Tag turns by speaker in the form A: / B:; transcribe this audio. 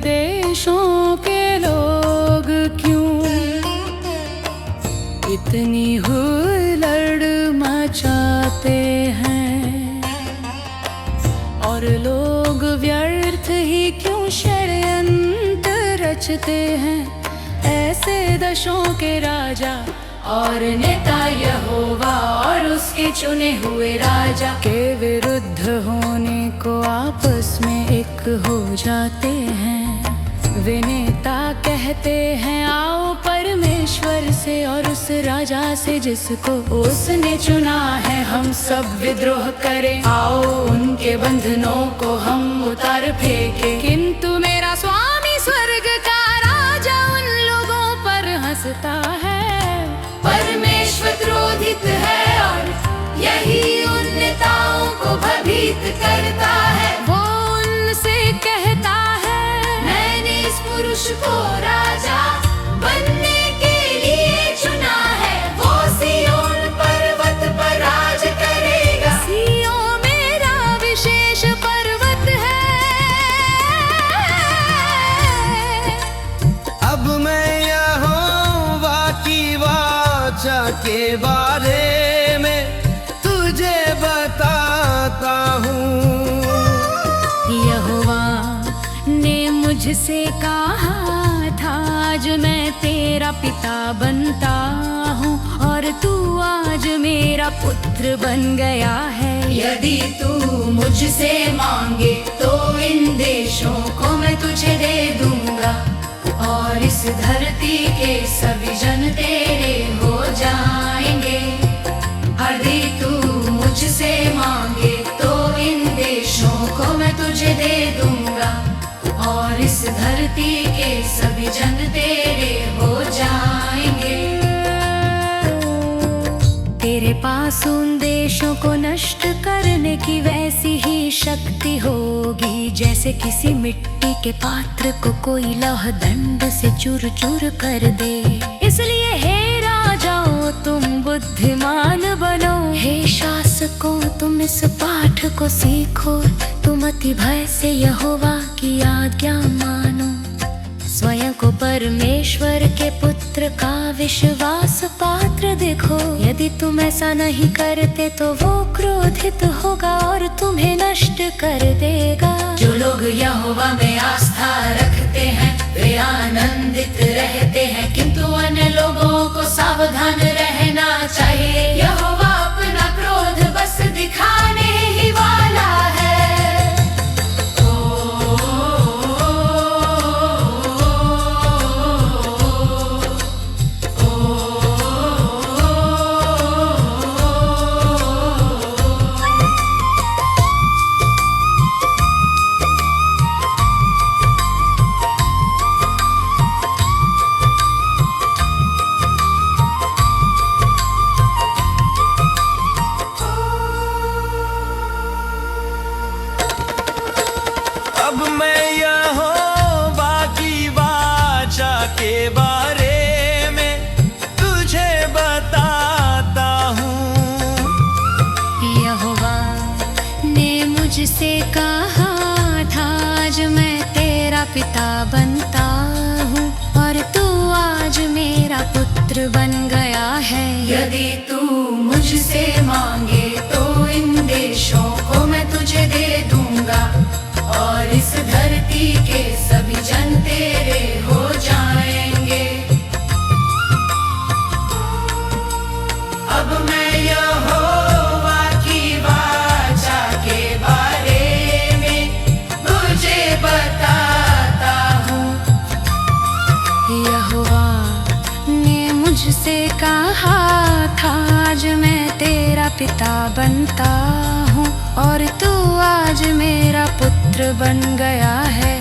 A: देशों के लोग क्यों इतनी हुल्लड़ मचाते हैं, और लोग व्यर्थ ही क्यों षड्यंत्र रचते हैं। ऐसे देशों के राजा और नेता यहोवा और उसके चुने हुए राजा के विरुद्ध होने को आपस में एक हो जाते हैं। वे नेता कहते हैं आओ परमेश्वर से और उस राजा से जिसको उसने चुना है हम सब विद्रोह करें। आओ उनके बंधनों को हम उतार फेंके। किंतु मेरा स्वामी स्वर्ग का राजा उन लोगों पर हंसता है। परमेश्वर क्रोधित है और यही उन नेताओं को भयभीत करता है। वो उनसे कहता है मैंने इस पुरुष को राजा बनने के लिए चुना है। वो सिय्योन पर्वत पर राज करेगा। सिय्योन मेरा विशेष पर्वत है।
B: अब मैं यहोवा की वाचा के बारे में तुझे बताता हूँ।
A: यहोवा ने मुझसे कहा था आज मैं तेरा पिता बनता हूँ और तू आज मेरा पुत्र बन गया है। यदि तू मुझसे मांगे तो इन देशों को मैं तुझे दे दूंगा और इस धरती के सभी जन तेरे हो जाएंगे। यदि तू मुझसे मांगे तो इन देशों को मैं तुझे दे दूंगा और इस धरती के सभी जन तेरे हो जाएंगे। तेरे पास उन देशों को नष्ट करने की वैसी ही शक्ति होगी जैसे किसी मिट्टी के पात्र को कोई लौह दंड से चूर चूर कर दे। इसलिए हे राजाओं तुम बुद्धिमान बनो। हे शासकों तुम इस पाठ को सीखो। तुम अति भय से यहोवा की आज्ञा मानो। स्वयं को परमेश्वर के पुत्र का विश्वास पात्र देखो। यदि तुम ऐसा नहीं करते तो वो क्रोधित होगा और तुम्हें नष्ट कर देगा। जो लोग यहोवा में आस्था रखते हैं वे आनंदित रहते हैं, किंतु अन्य लोगों को सावधान रहना चाहिए। यहोवा अपना क्रोध बस दिखाने ही वाला है।
B: अब मैं यहोवा की वाचा के बारे में तुझे बताता हूँ।
A: यहोवा ने मुझसे कहा था आज मैं तेरा पिता बनता हूँ और तू आज मेरा पुत्र बन गया है। यदि तू मुझसे मांगे तो इन देशों को मैं तुझे दे दूंगा और इस धरती के सभी जन तेरे हो जाएंगे।
B: अब मैं यहोवा की वाचा के बारे में तुझे बताता हूँ।
A: यहोवा ने मुझसे कहा था आज मैं तेरा पिता बनता हूँ और तू आज मेरा पुत्र बन गया है।